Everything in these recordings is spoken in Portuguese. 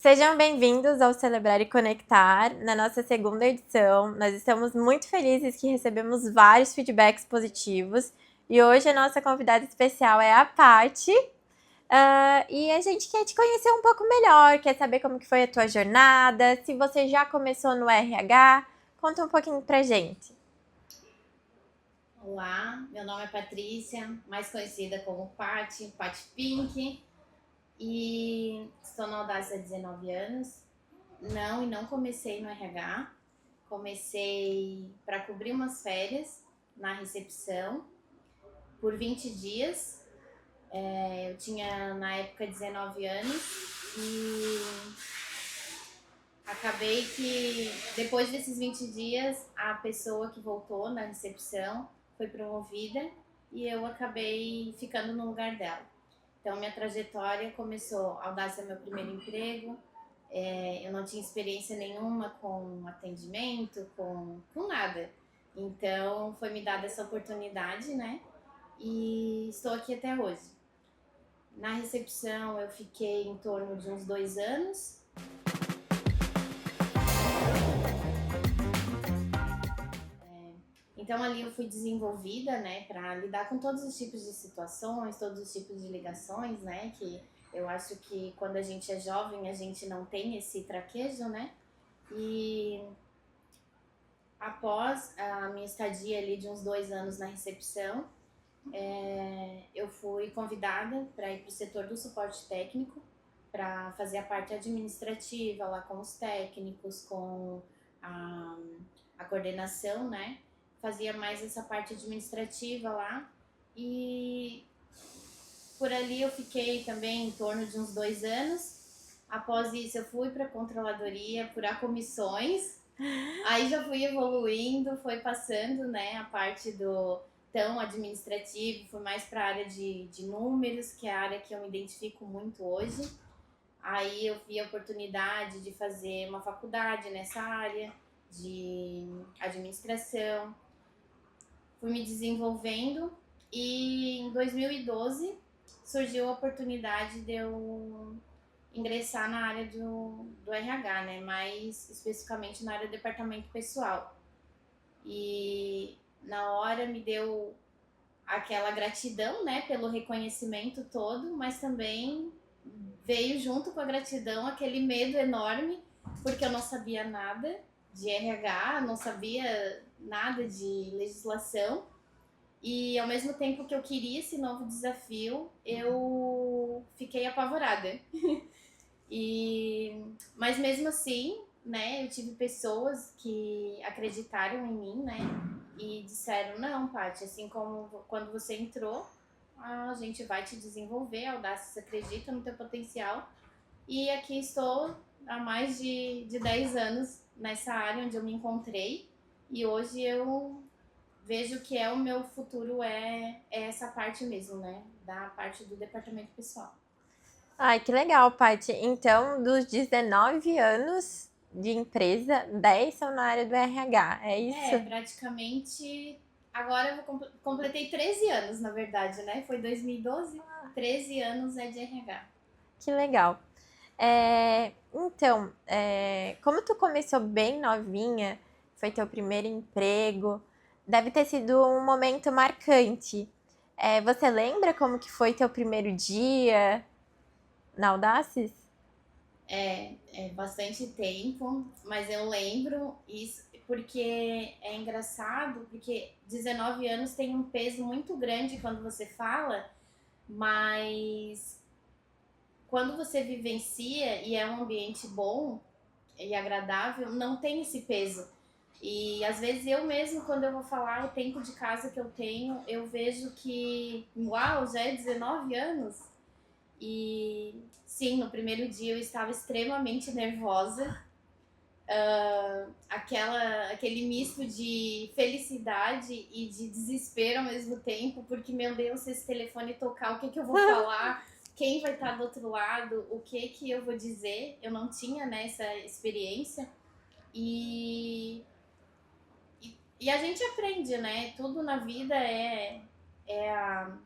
Sejam bem-vindos ao Celebrar e Conectar. Na nossa segunda edição, nós estamos muito felizes que recebemos vários feedbacks positivos e hoje a nossa convidada especial é a Paty. E a gente quer te conhecer um pouco melhor, quer saber como que foi a tua jornada, se você já começou no RH, conta um pouquinho pra gente. Olá, meu nome é Patrícia, mais conhecida como Paty Pink, e estou na Audácia há 19 anos. Não comecei no RH, comecei para cobrir umas férias na recepção por 20 dias. Eu tinha na época 19 anos e acabei que depois desses 20 dias a pessoa que voltou na recepção foi promovida e eu acabei ficando no lugar dela. Então minha trajetória começou, Audácia é meu primeiro emprego, eu não tinha experiência nenhuma com atendimento, com nada. Então foi me dada essa oportunidade, né? E estou aqui até hoje. Na recepção eu fiquei em torno de uns 2 anos. Então ali eu fui desenvolvida, né, para lidar com todos os tipos de situações, todos os tipos de ligações, né, que eu acho que quando a gente é jovem a gente não tem esse traquejo, né? E após a minha estadia ali de uns 2 anos na recepção, eu fui convidada para ir para o setor do suporte técnico, para fazer a parte administrativa lá com os técnicos, com a, a coordenação, né? Fazia mais essa parte administrativa lá e por ali eu fiquei também em torno de uns 2 anos. Após isso eu fui para a controladoria apurar comissões. Aí já fui evoluindo, foi passando, né, a parte do tão administrativo, fui mais para a área de números, que é a área que eu me identifico muito hoje. Aí eu vi a oportunidade de fazer uma faculdade nessa área de administração. Fui me desenvolvendo e em 2012 surgiu a oportunidade de eu ingressar na área do RH, né? Mais especificamente na área do departamento pessoal. E na hora me deu aquela gratidão, né, pelo reconhecimento todo, mas também veio junto com a gratidão aquele medo enorme, porque eu não sabia nada de RH, não sabia nada de legislação. E ao mesmo tempo que eu queria esse novo desafio, eu fiquei apavorada. Mas mesmo assim, né, eu tive pessoas que acreditaram em mim, né, e disseram, não, Paty, assim como quando você entrou, a gente vai te desenvolver, a Audácia acredita no teu potencial. E aqui estou há mais de 10 anos nessa área onde eu me encontrei. E hoje eu vejo que o meu futuro é essa parte mesmo, né, da parte do departamento pessoal. Ai, que legal, Paty. Então, dos 19 anos de empresa, 10 são na área do RH, é isso? Praticamente. Agora eu completei 13 anos, na verdade, né? Foi 2012, 13 anos é de RH. Que legal. Como tu começou bem novinha, foi teu primeiro emprego, deve ter sido um momento marcante. Você lembra como que foi teu primeiro dia na Audaces? É bastante tempo, mas eu lembro isso porque é engraçado, porque 19 anos tem um peso muito grande quando você fala, mas quando você vivencia e é um ambiente bom e agradável, não tem esse peso. E às vezes eu mesmo, quando eu vou falar o tempo de casa que eu tenho, eu vejo que, uau, já é 19 anos. E sim, no primeiro dia eu estava extremamente nervosa. Aquele misto de felicidade e de desespero ao mesmo tempo, porque, meu Deus, se esse telefone tocar, o que, que eu vou falar? Quem vai estar do outro lado? O que, que eu vou dizer? Eu não tinha, né, essa experiência. E e a gente aprende, né? Tudo na vida é, a,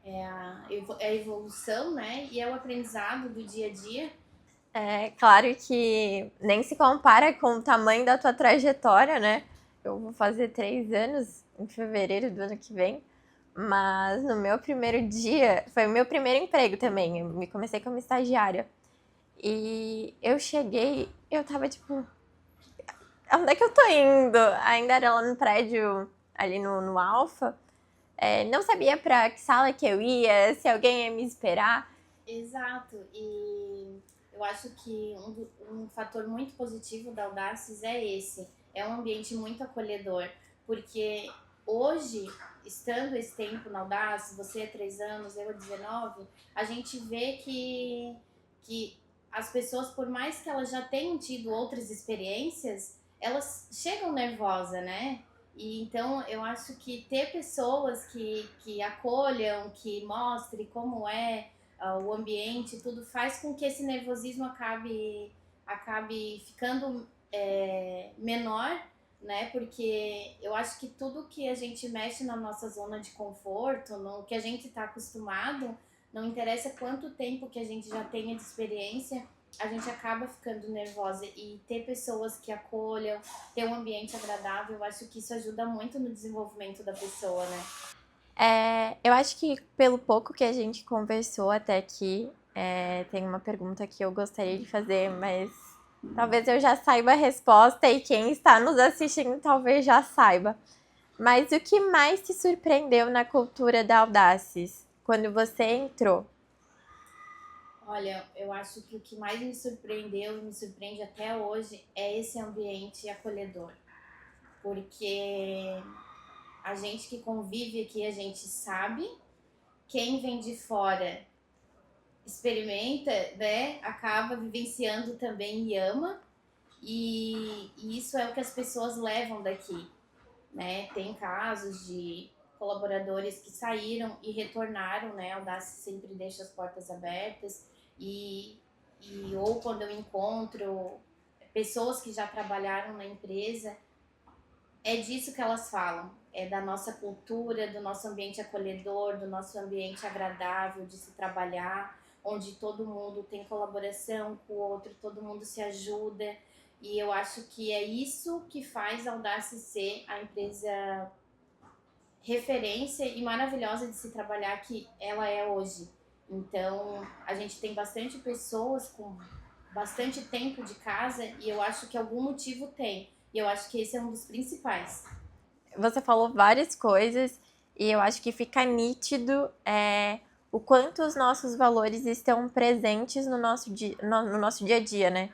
é a evolução, né? E é o aprendizado do dia a dia. É claro que nem se compara com o tamanho da tua trajetória, né? Eu vou fazer 3 anos em fevereiro do ano que vem. Mas no meu primeiro dia, foi o meu primeiro emprego também. Eu me comecei como estagiária. E eu cheguei, eu tava tipo, onde é que eu tô indo? Ainda era lá no prédio, ali no Alfa. Não sabia pra que sala que eu ia, se alguém ia me esperar. Exato, e eu acho que um fator muito positivo da Audaces é esse, é um ambiente muito acolhedor, porque hoje, estando esse tempo na Audaces, você há 3 anos, eu há 19, a gente vê que as pessoas, por mais que elas já tenham tido outras experiências, elas chegam nervosas, né? E então eu acho que ter pessoas que acolham, que mostrem como é o ambiente, tudo faz com que esse nervosismo acabe ficando menor, né? Porque eu acho que tudo que a gente mexe na nossa zona de conforto, no que a gente está acostumado, não interessa quanto tempo que a gente já tenha de experiência, a gente acaba ficando nervosa. E ter pessoas que acolham, ter um ambiente agradável, eu acho que isso ajuda muito no desenvolvimento da pessoa, né? Eu acho que pelo pouco que a gente conversou até aqui, tem uma pergunta que eu gostaria de fazer, mas talvez eu já saiba a resposta e quem está nos assistindo talvez já saiba. Mas o que mais te surpreendeu na cultura da Audaces quando você entrou? Olha, eu acho que o que mais me surpreendeu e me surpreende até hoje é esse ambiente acolhedor. Porque a gente que convive aqui, a gente sabe, quem vem de fora experimenta, né? Acaba vivenciando também e ama. E isso é o que as pessoas levam daqui, né? Tem casos de colaboradores que saíram e retornaram, né? A Audace sempre deixa as portas abertas e, ou quando eu encontro pessoas que já trabalharam na empresa, é disso que elas falam, é da nossa cultura, do nosso ambiente acolhedor, do nosso ambiente agradável de se trabalhar, onde todo mundo tem colaboração com o outro, todo mundo se ajuda. E eu acho que é isso que faz a Audace ser a empresa referência e maravilhosa de se trabalhar que ela é hoje. Então, a gente tem bastante pessoas com bastante tempo de casa e eu acho que algum motivo tem. E eu acho que esse é um dos principais. Você falou várias coisas e eu acho que fica nítido o quanto os nossos valores estão presentes no nosso dia a dia, né?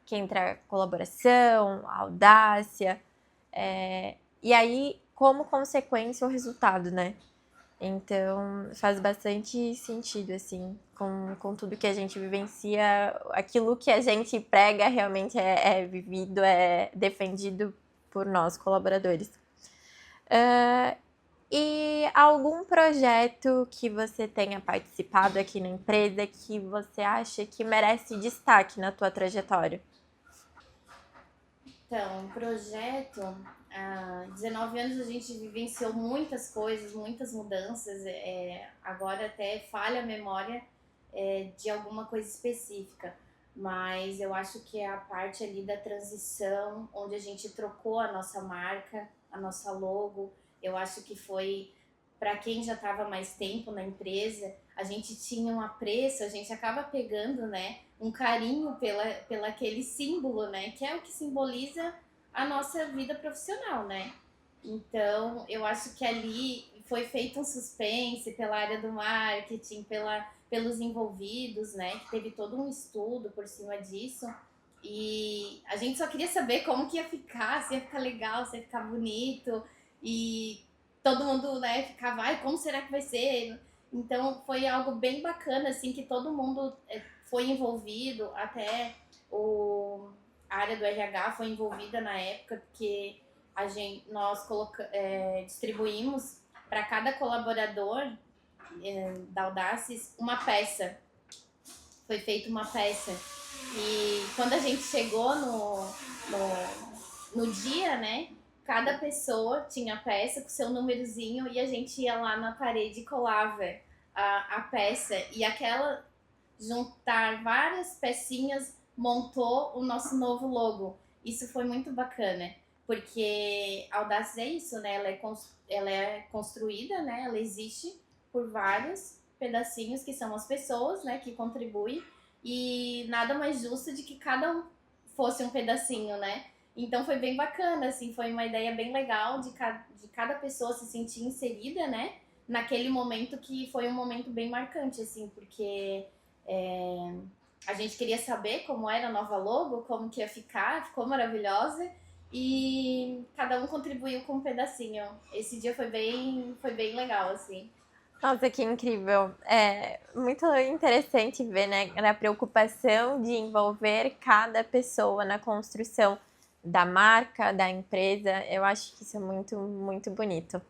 Que entra a colaboração, a audácia, e aí, como consequência, o resultado, né? Então, faz bastante sentido, assim, com tudo que a gente vivencia. Aquilo que a gente prega realmente é vivido, é defendido por nós, colaboradores. E algum projeto que você tenha participado aqui na empresa que você acha que merece destaque na tua trajetória? Então, um projeto, há 19 anos a gente vivenciou muitas coisas, muitas mudanças. Agora até falha a memória de alguma coisa específica, mas eu acho que é a parte ali da transição, onde a gente trocou a nossa marca, a nossa logo. Eu acho que foi para quem já estava mais tempo na empresa, a gente tinha um apreço, a gente acaba pegando, né, um carinho pela aquele símbolo, né, que é o que simboliza a nossa vida profissional, né? Então, eu acho que ali foi feito um suspense pela área do marketing, pelos envolvidos, né? Que teve todo um estudo por cima disso. E a gente só queria saber como que ia ficar, se ia ficar legal, se ia ficar bonito. E todo mundo, né, ficava, ai, como será que vai ser? Então, foi algo bem bacana, assim, que todo mundo foi envolvido, até a área do RH foi envolvida na época, porque nós distribuímos para cada colaborador da Audaces uma peça. Foi feita uma peça. E quando a gente chegou no dia, né? Cada pessoa tinha a peça com seu númerozinho e a gente ia lá na parede e colava a peça. E aquela juntar várias pecinhas montou o nosso novo logo. Isso foi muito bacana, porque a Audaces é isso, né? Ela é construída, né? Ela existe por vários pedacinhos que são as pessoas, né? Que contribuem, e nada mais justo de que cada um fosse um pedacinho, né? Então foi bem bacana, assim, foi uma ideia bem legal de cada pessoa se sentir inserida, né? Naquele momento que foi um momento bem marcante, assim, porque a gente queria saber como era a nova logo, como que ia ficar, ficou maravilhosa e cada um contribuiu com um pedacinho. Esse dia foi bem legal, assim. Nossa, que incrível. É muito interessante ver, né, a preocupação de envolver cada pessoa na construção da marca, da empresa. Eu acho que isso é muito, muito bonito.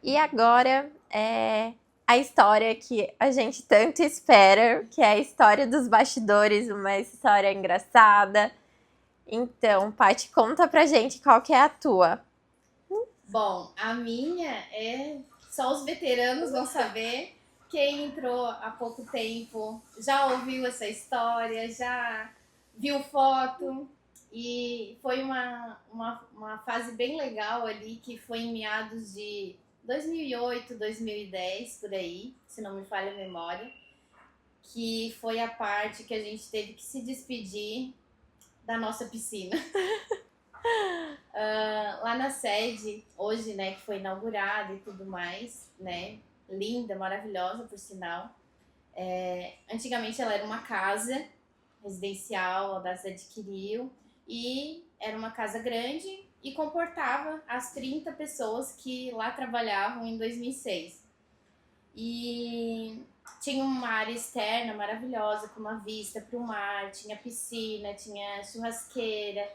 E agora é a história que a gente tanto espera, que é a história dos bastidores, uma história engraçada. Então, Paty, conta pra gente qual que é a tua. Bom, a minha é só os veteranos vão saber. Quem entrou há pouco tempo já ouviu essa história, já viu foto. E foi uma fase bem legal ali, que foi em meados de 2008, 2010, por aí, se não me falha a memória, que foi a parte que a gente teve que se despedir da nossa piscina. Lá na sede, hoje, né, que foi inaugurada e tudo mais, né, linda, maravilhosa, por sinal. Antigamente ela era uma casa residencial, a Audaces adquiriu, e era uma casa grande e comportava as 30 pessoas que lá trabalhavam em 2006. E tinha uma área externa maravilhosa, com uma vista para o mar, tinha piscina, tinha churrasqueira,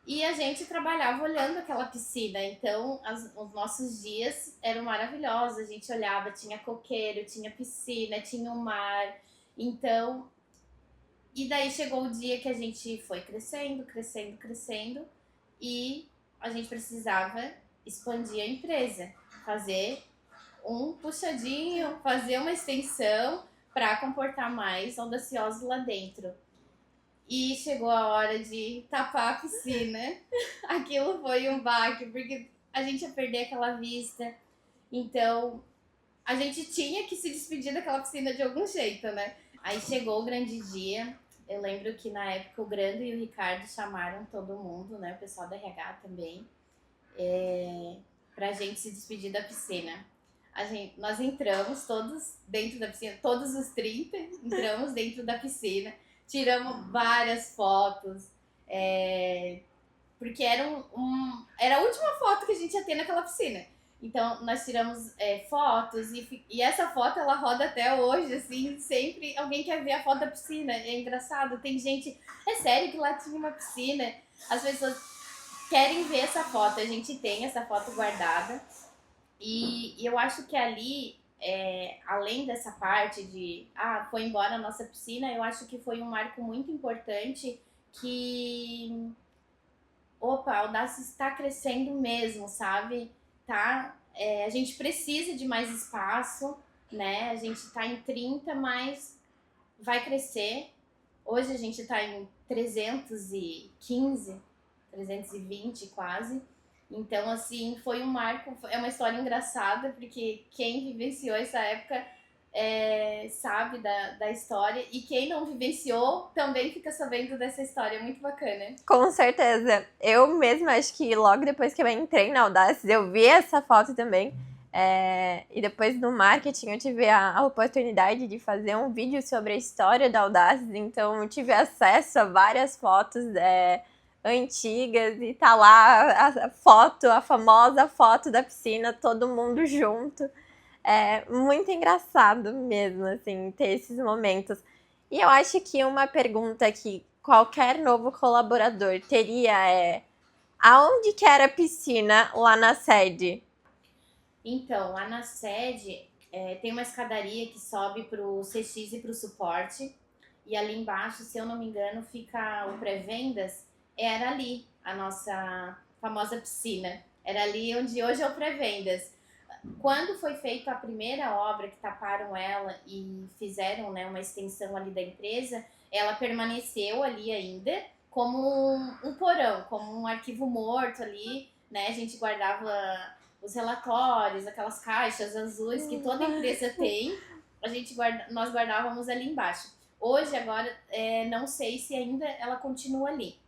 e a gente trabalhava olhando aquela piscina, então os nossos dias eram maravilhosos, a gente olhava, tinha coqueiro, tinha piscina, tinha o mar, então... E daí chegou o dia que a gente foi crescendo, crescendo, crescendo, e a gente precisava expandir a empresa, fazer um puxadinho, fazer uma extensão para comportar mais audaciosos lá dentro. E chegou a hora de tapar a piscina. Aquilo foi um baque, porque a gente ia perder aquela vista. Então, a gente tinha que se despedir daquela piscina de algum jeito, né? Aí chegou o grande dia. Eu lembro que na época o Grando e o Ricardo chamaram todo mundo, né? O pessoal da RH também, pra gente se despedir da piscina. Nós entramos todos dentro da piscina, todos os 30 entramos dentro da piscina, tiramos várias fotos, porque era a última foto que a gente ia ter naquela piscina. Então, nós tiramos fotos e essa foto, ela roda até hoje, assim, sempre alguém quer ver a foto da piscina. É engraçado, tem gente... É sério que lá tinha uma piscina? As pessoas querem ver essa foto, a gente tem essa foto guardada. E eu acho que ali, além dessa parte de... foi embora a nossa piscina, eu acho que foi um marco muito importante que... Opa, a Audaces está crescendo mesmo, sabe? Tá? A gente precisa de mais espaço, né? A gente está em 30, mas vai crescer. Hoje a gente está em 315, 320 quase. Então, assim, foi um marco, é uma história engraçada, porque quem vivenciou essa época sabe da história, e quem não vivenciou também fica sabendo dessa história, é muito bacana. Com certeza. Eu mesma acho que logo depois que eu entrei na Audaces, eu vi essa foto também. E depois no marketing eu tive a oportunidade de fazer um vídeo sobre a história da Audaces, então eu tive acesso a várias fotos antigas e tá lá a foto, a famosa foto da piscina, todo mundo junto. É muito engraçado mesmo, assim, ter esses momentos. E eu acho que uma pergunta que qualquer novo colaborador teria aonde que era a piscina lá na sede? Então, lá na sede tem uma escadaria que sobe pro CX e pro suporte, e ali embaixo, se eu não me engano, fica o pré-vendas. Era ali a nossa famosa piscina. Era ali onde hoje é o pré-vendas. Quando foi feita a primeira obra que taparam ela e fizeram, né, uma extensão ali da empresa, ela permaneceu ali ainda como um porão, como um arquivo morto ali, né? A gente guardava os relatórios, aquelas caixas azuis que toda empresa tem, nós guardávamos ali embaixo. Hoje, agora, não sei se ainda ela continua ali,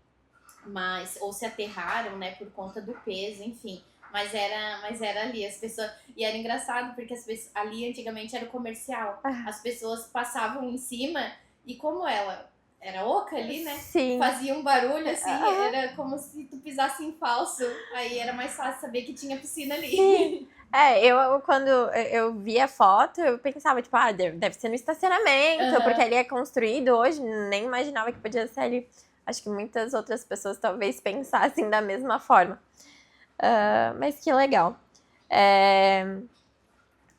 mas ou se aterraram, né, por conta do peso, enfim. Mas era ali, as pessoas. E era engraçado, porque ali antigamente era o comercial. As pessoas passavam em cima e como ela era oca ali, né? Sim. Fazia um barulho assim, era como se tu pisasse em falso. Aí era mais fácil saber que tinha piscina ali. Sim. Quando eu vi a foto, eu pensava, tipo, deve ser no estacionamento, porque ali é construído hoje, nem imaginava que podia ser ali. Acho que muitas outras pessoas talvez pensassem da mesma forma. Mas que legal.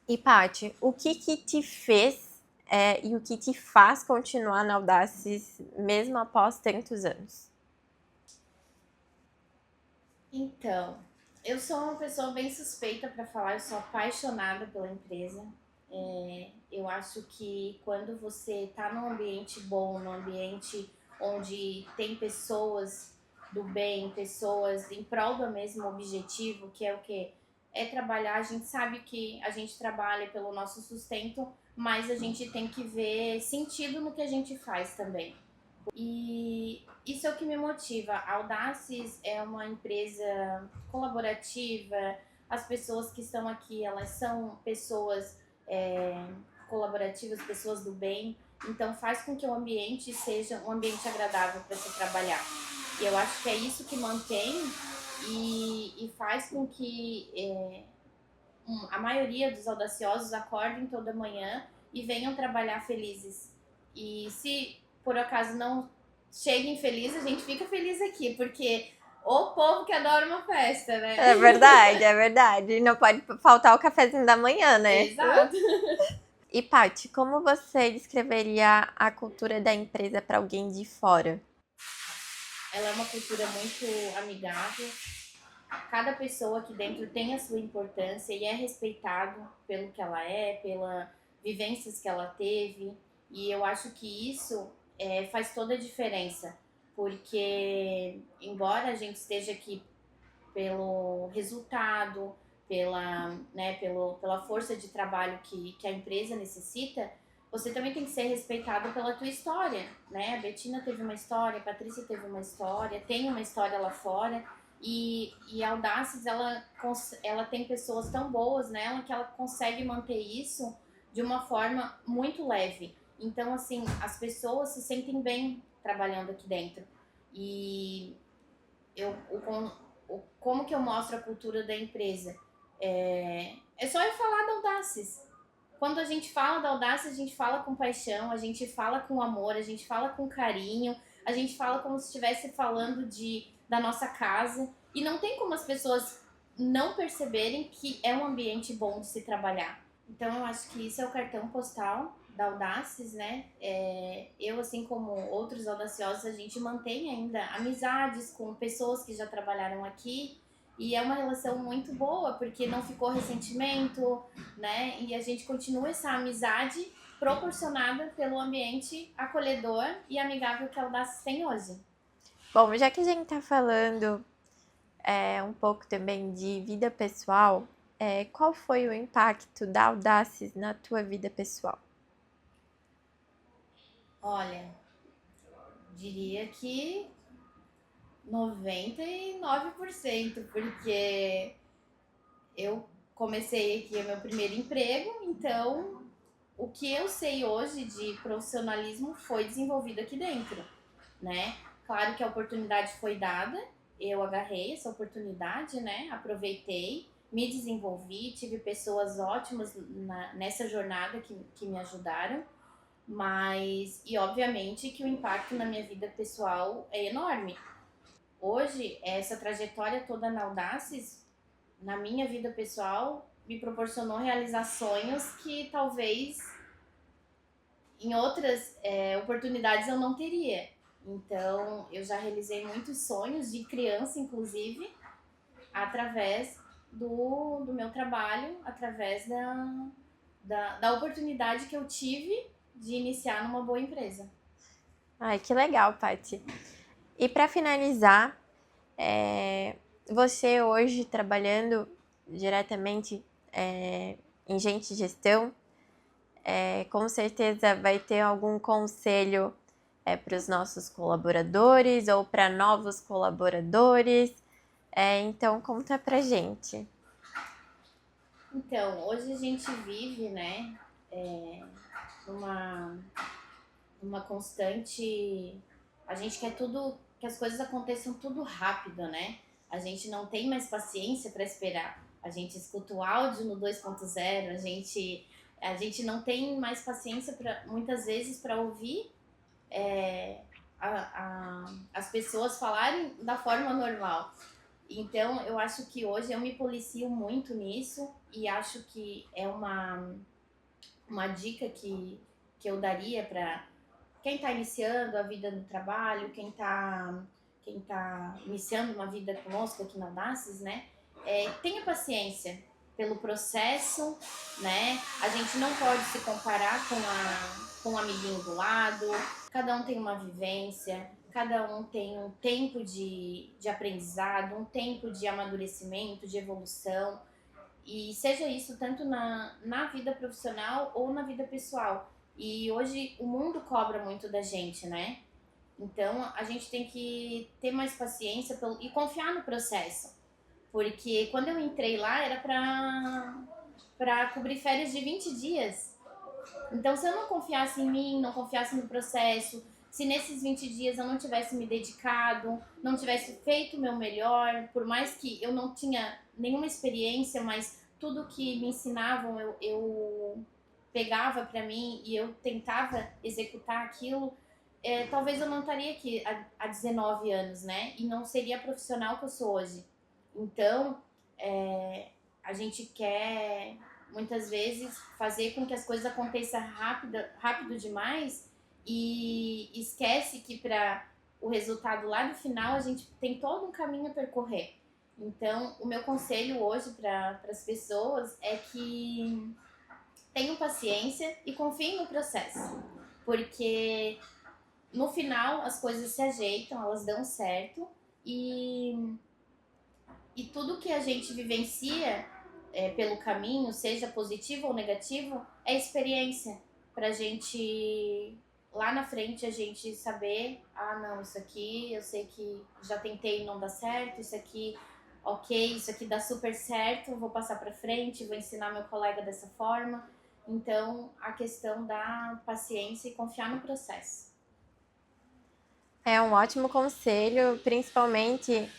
E, Paty, o que te fez e o que te faz continuar na Audaces mesmo após tantos anos? Então, eu sou uma pessoa bem suspeita para falar, eu sou apaixonada pela empresa. Eu acho que quando você está num ambiente bom, num ambiente onde tem pessoas do bem, pessoas em prol do mesmo objetivo, que é o quê? É trabalhar, a gente sabe que a gente trabalha pelo nosso sustento, mas a gente tem que ver sentido no que a gente faz também. E isso é o que me motiva. A Audaces é uma empresa colaborativa. As pessoas que estão aqui, elas são pessoas colaborativas, pessoas do bem. Então faz com que o ambiente seja um ambiente agradável para se trabalhar. E eu acho que é isso que mantém e faz com que a maioria dos audaciosos acordem toda manhã e venham trabalhar felizes. E se por acaso não cheguem felizes, a gente fica feliz aqui, porque o povo que adora uma festa, né? É verdade, é verdade. Não pode faltar o cafezinho da manhã, né? Exato. E, Paty, como você descreveria a cultura da empresa para alguém de fora? Ela é uma cultura muito amigável. Cada pessoa aqui dentro tem a sua importância e é respeitado pelo que ela é, pelas vivências que ela teve. E eu acho que isso faz toda a diferença, porque embora a gente esteja aqui pelo resultado, pela força de trabalho que a empresa necessita, você também tem que ser respeitado pela tua história, né? A Betina teve uma história, a Patrícia teve uma história, tem uma história lá fora. E a Audaces, ela tem pessoas tão boas nela que ela consegue manter isso de uma forma muito leve. Então, assim, as pessoas se sentem bem trabalhando aqui dentro. E como que eu mostro a cultura da empresa? É só eu falar da Audaces. Quando a gente fala da Audaces, a gente fala com paixão, a gente fala com amor, a gente fala com carinho, a gente fala como se estivesse falando da nossa casa. E não tem como as pessoas não perceberem que é um ambiente bom de se trabalhar. Então eu acho que isso é o cartão postal da Audaces, né? Eu, assim como outros audaciosos, a gente mantém ainda amizades com pessoas que já trabalharam aqui e é uma relação muito boa, porque não ficou ressentimento, né? E a gente continua essa amizade proporcionada pelo ambiente acolhedor e amigável que a Audaces tem hoje. Bom, já que a gente tá falando um pouco também de vida pessoal, qual foi o impacto da Audaces na tua vida pessoal? Olha, diria que 99%, porque eu comecei aqui o meu primeiro emprego, então o que eu sei hoje de profissionalismo foi desenvolvido aqui dentro, né? Claro que a oportunidade foi dada, eu agarrei essa oportunidade, né? Aproveitei, me desenvolvi, tive pessoas ótimas nessa jornada que me ajudaram, e obviamente que o impacto na minha vida pessoal é enorme. Hoje, essa trajetória toda na Audaces, na minha vida pessoal, me proporcionou realizar sonhos que talvez em outras oportunidades eu não teria. Então, eu já realizei muitos sonhos de criança, inclusive, através do meu trabalho, através da oportunidade que eu tive de iniciar numa boa empresa. Ai, que legal, Paty. E para finalizar, você hoje trabalhando diretamente em Gente Gestão, com certeza vai ter algum conselho para os nossos colaboradores ou para novos colaboradores. Então, conta pra gente. Então, hoje a gente vive, né, numa, numa constante. A gente quer tudo, que as coisas aconteçam tudo rápido, né? A gente não tem mais paciência para esperar. A gente escuta o áudio no 2.0, a gente não tem mais paciência muitas vezes para ouvir as pessoas falarem da forma normal. Então, eu acho que hoje eu me policio muito nisso e acho que é uma dica que eu daria para quem está iniciando a vida no trabalho, quem tá iniciando uma vida conosco aqui na Audaces, né? Tenha paciência pelo processo, né? A gente não pode se comparar com o amiguinho do lado, cada um tem uma vivência, cada um tem um tempo de aprendizado, um tempo de amadurecimento, de evolução, e seja isso tanto na vida profissional ou na vida pessoal. E hoje o mundo cobra muito da gente, né? Então a gente tem que ter mais paciência e confiar no processo. Porque quando eu entrei lá era para cobrir férias de 20 dias. Então, se eu não confiasse em mim, não confiasse no processo, se nesses 20 dias eu não tivesse me dedicado, não tivesse feito o meu melhor, por mais que eu não tinha nenhuma experiência, mas tudo que me ensinavam eu pegava para mim e eu tentava executar aquilo, talvez eu não estaria aqui há 19 anos, né? E não seria a profissional que eu sou hoje. Então, a gente quer muitas vezes fazer com que as coisas aconteçam rápido demais e esquece que para o resultado lá no final a gente tem todo um caminho a percorrer. Então, o meu conselho hoje para as pessoas é que tenham paciência e confiem no processo, porque no final as coisas se ajeitam, elas dão certo e tudo que a gente vivencia pelo caminho, seja positivo ou negativo, é experiência pra gente lá na frente a gente saber, não, isso aqui eu sei que já tentei e não dá certo, isso aqui ok, isso aqui dá super certo, vou passar pra frente, vou ensinar meu colega dessa forma. Então, a questão da paciência e confiar no processo. É um ótimo conselho, principalmente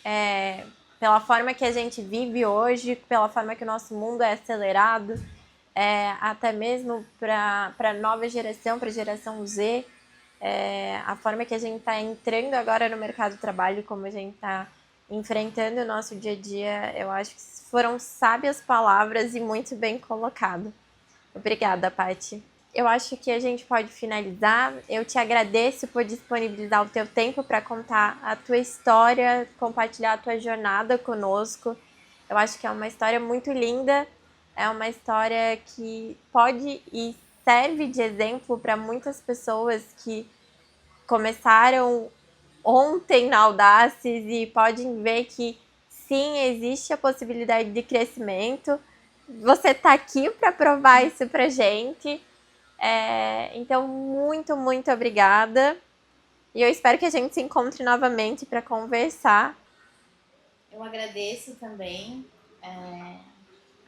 pela forma que a gente vive hoje, pela forma que o nosso mundo é acelerado, até mesmo para a nova geração, para a geração Z, a forma que a gente está entrando agora no mercado de trabalho, como a gente está enfrentando o nosso dia a dia, eu acho que foram sábias palavras e muito bem colocado. Obrigada, Paty. Eu acho que a gente pode finalizar. Eu te agradeço por disponibilizar o teu tempo para contar a tua história, compartilhar a tua jornada conosco. Eu acho que é uma história muito linda, é uma história que pode e serve de exemplo para muitas pessoas que começaram ontem na Audaces e podem ver que sim, existe a possibilidade de crescimento. Você está aqui para provar isso pra gente. Então, muito, muito obrigada. E eu espero que a gente se encontre novamente para conversar. Eu agradeço também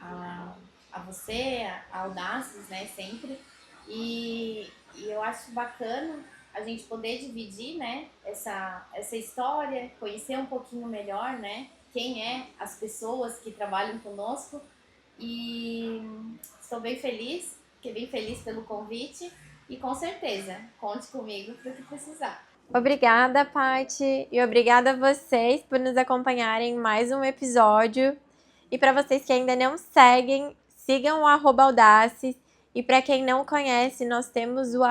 a você, a Audaces, né, sempre. E eu acho bacana a gente poder dividir, né, essa história, conhecer um pouquinho melhor, né, quem as pessoas que trabalham conosco. E estou bem feliz, fiquei bem feliz pelo convite e com certeza, conte comigo para o que precisar. Obrigada, Paty, e obrigada a vocês por nos acompanharem em mais um episódio. E para vocês que ainda não seguem, sigam o @audaces. E para quem não conhece, nós temos o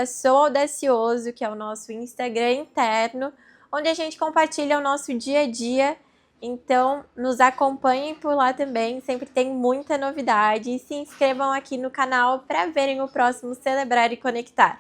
@souaudacioso, que é o nosso Instagram interno, onde a gente compartilha o nosso dia a dia. Então, nos acompanhem por lá também, sempre tem muita novidade. E se inscrevam aqui no canal para verem o próximo Celebrar e Conectar.